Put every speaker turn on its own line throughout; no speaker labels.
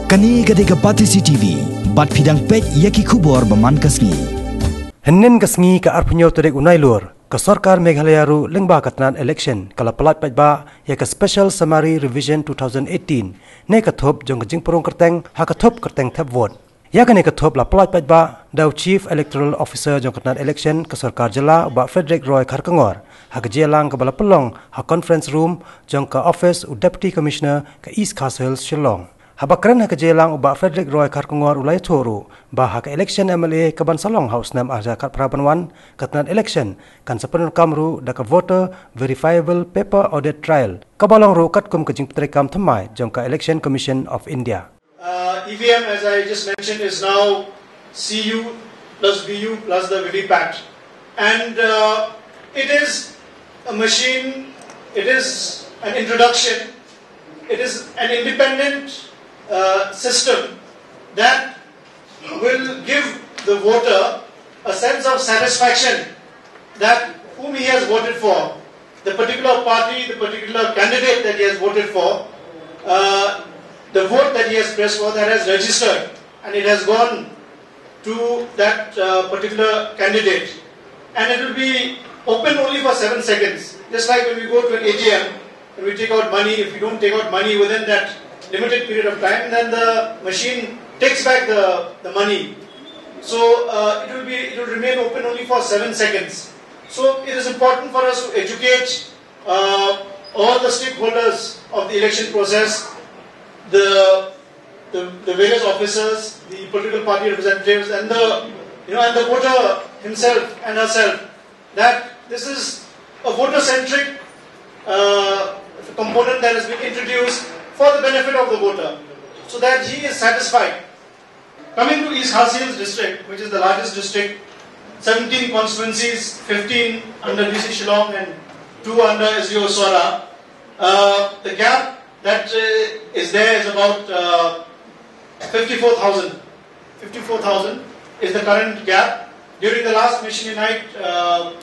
Kani gadega pati CCTV, bat pidang pej yaki kubor baman kasngi.
Henin kasngi ka arpunyo todek unai lur, ka Sarkar Meghalaya ru lengba katnan election kala pelat pej ba ya ka Special Summary Revision 2018 ne ka thop jong jing porong kerteng ha ka thop kerteng thap vote. Ya ka ne ka thop la pelat pej ba daw Chief Electoral Officer jong katnan election ka Sarkar Jela ba Frederick Roy Kharkangor ha ka jelang ka bala pelong ha conference room jong ka office u Deputy Commissioner ka East Castle Shillong. Habakran ha ka jelang uba Frederick Roy Kharkangor ulai thoru ba ha ka election MLA ka Bansalong House nam arja kat Prabanwan katnan election kan sa Pyndonkam ru da ka voter verifiable paper audit trial ka balong ru kat kum ka jing Pyndonkam thamai jong ka Election Commission of India.
EVM, as I just mentioned, is now CU plus BU plus the Vvpat, and it is a machine. It is an introduction. It is an independent system that will give the voter a sense of satisfaction that whom he has voted for, the particular party, the particular candidate that he has voted for, the vote that he has pressed for, that has registered, and it has gone to that particular candidate, and it will be open only for 7 seconds. Just like when we go to an ATM and we take out money, if we don't take out money within that limited period of time, then the machine takes back the money. So it will remain open only for 7 seconds. So it is important for us to educate all the stakeholders of the election process, the various officers, the political party representatives, and the voter himself and herself, that this is a voter-centric component that has been introduced for the benefit of the voter, so that he is satisfied. Coming to East Khasians district, which is the largest district, 17 constituencies, 15 under DC Shillong and 2 under SDO Swara, the gap that is there is about 54,000. 54,000 is the current gap. During the last mission night,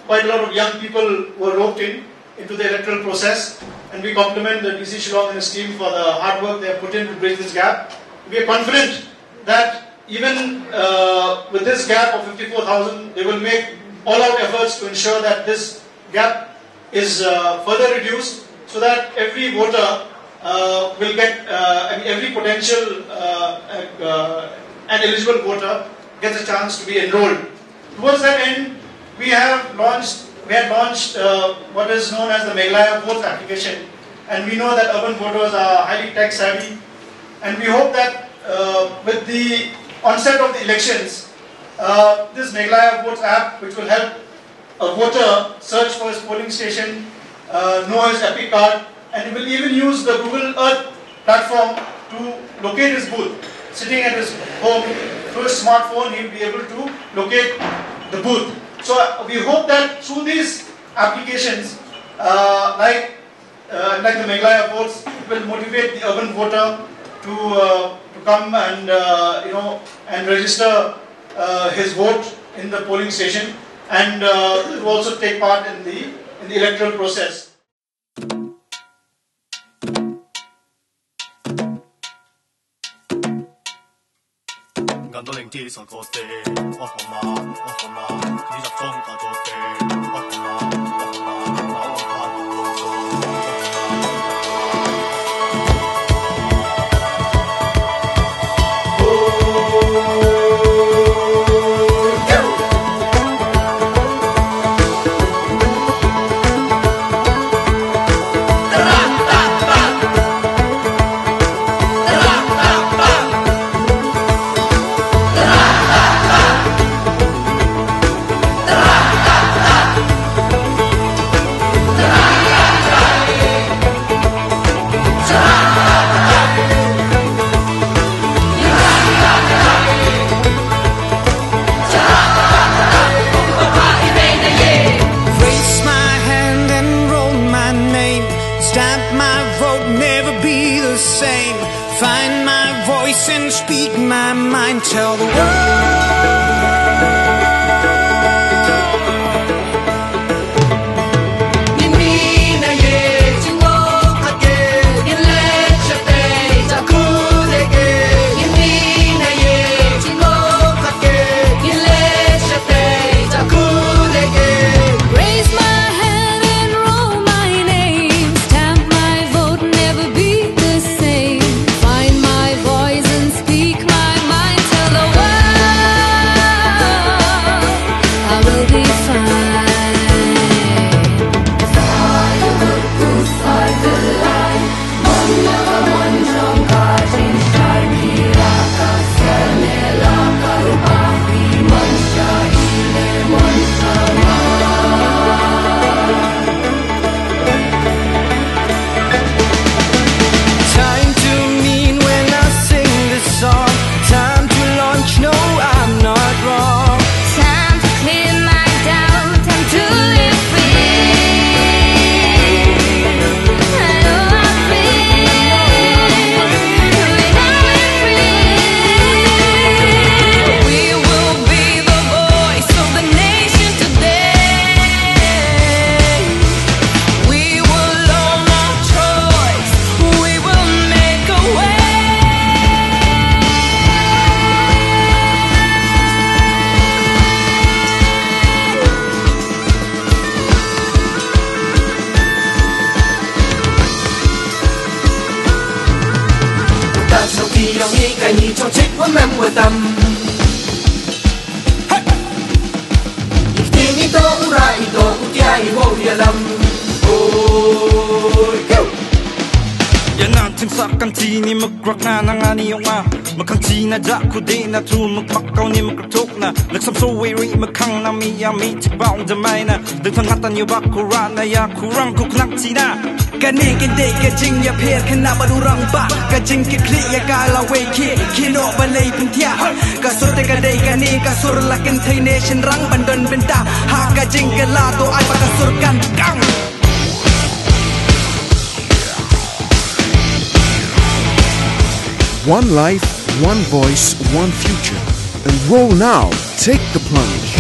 quite a lot of young people were roped into the electoral process, and we compliment the DC Shillong and his team for the hard work they have put in to bridge this gap. We are confident that even with this gap of 54,000, they will make all-out efforts to ensure that this gap is further reduced, so that every voter will get, every potential and eligible voter gets a chance to be enrolled. Towards that end, we had launched what is known as the Meghalaya Votes application, and we know that urban voters are highly tech savvy, and we hope that with the onset of the elections, this Meghalaya Votes app, which will help a voter search for his polling station, know his epic card, and he will even use the Google Earth platform to locate his booth. Sitting at his home through his smartphone, he will be able to locate the booth. So we hope that through these applications, like the Meghalaya Votes, it will motivate the urban voter to come and and register his vote in the polling station, and to also take part in the electoral process.
Find my voice and speak my mind. Tell the world
你用一个你从起我们不当。Ini to ura ito utia iwo yalam. Oh, go.
Ya na tim sakan ti ni magrak na nangani yung makang ti na ja ku de na tu magpakaw ni magtok na nagsam so we ri makang na mi ya mi ti baong damay na dagpangatan yo bakura na ya kurang kuknak ti na
Kani kinde ka jing ya pher khana badurang ba ka jing ke kli ya ka la we ki kino balai pintia ka sur te ka dei kani ka sur lakin thai nation rang bandon benta ha ka jing ke la to ai pa ka sur kan kang.
One life, one voice, one future. Enroll now. Take the plunge.